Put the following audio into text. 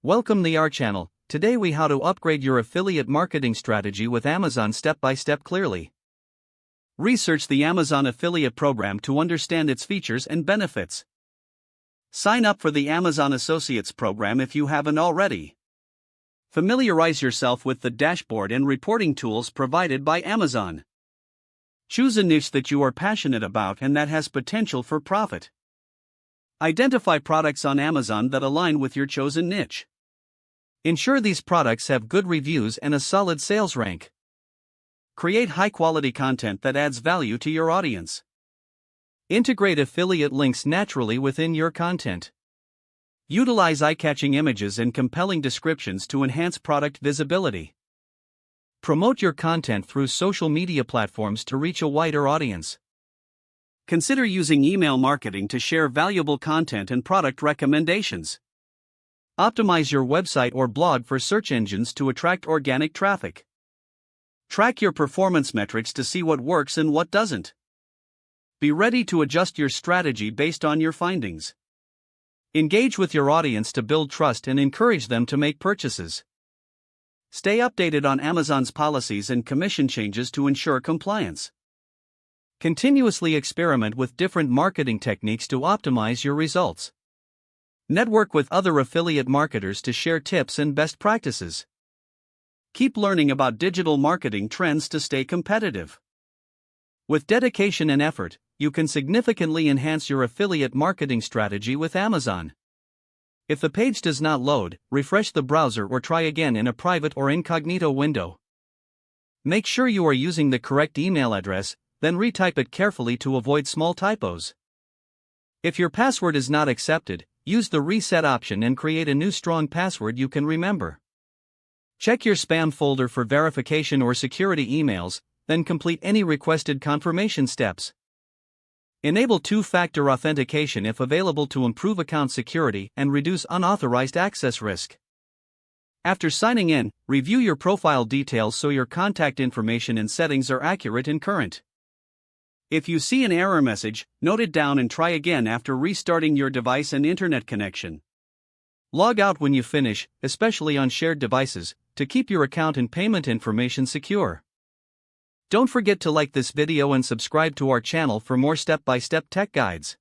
Welcome to our channel. Today we how to upgrade your affiliate marketing strategy with Amazon step by step clearly. Research the Amazon affiliate program to understand its features and benefits. Sign up for the Amazon Associates program if you haven't already. Familiarize yourself with the dashboard and reporting tools provided by Amazon. Choose a niche that you are passionate about and that has potential for profit. Identify products on Amazon that align with your chosen niche. Ensure these products have good reviews and a solid sales rank. Create high-quality content that adds value to your audience. Integrate affiliate links naturally within your content. Utilize eye-catching images and compelling descriptions to enhance product visibility. Promote your content through social media platforms to reach a wider audience. Consider using email marketing to share valuable content and product recommendations. Optimize your website or blog for search engines to attract organic traffic. Track your performance metrics to see what works and what doesn't. Be ready to adjust your strategy based on your findings. Engage with your audience to build trust and encourage them to make purchases. Stay updated on Amazon's policies and commission changes to ensure compliance. Continuously experiment with different marketing techniques to optimize your results. Network with other affiliate marketers to share tips and best practices. Keep learning about digital marketing trends to stay competitive. With dedication and effort, you can significantly enhance your affiliate marketing strategy with Amazon. If the page does not load, refresh the browser or try again in a private or incognito window. Make sure you are using the correct email address, then retype it carefully to avoid small typos. If your password is not accepted, use the reset option and create a new strong password you can remember. Check your spam folder for verification or security emails, then complete any requested confirmation steps. Enable two-factor authentication if available to improve account security and reduce unauthorized access risk. After signing in, review your profile details so your contact information and settings are accurate and current. If you see an error message, note it down and try again after restarting your device and internet connection. Log out when you finish, especially on shared devices, to keep your account and payment information secure. Don't forget to like this video and subscribe to our channel for more step-by-step tech guides.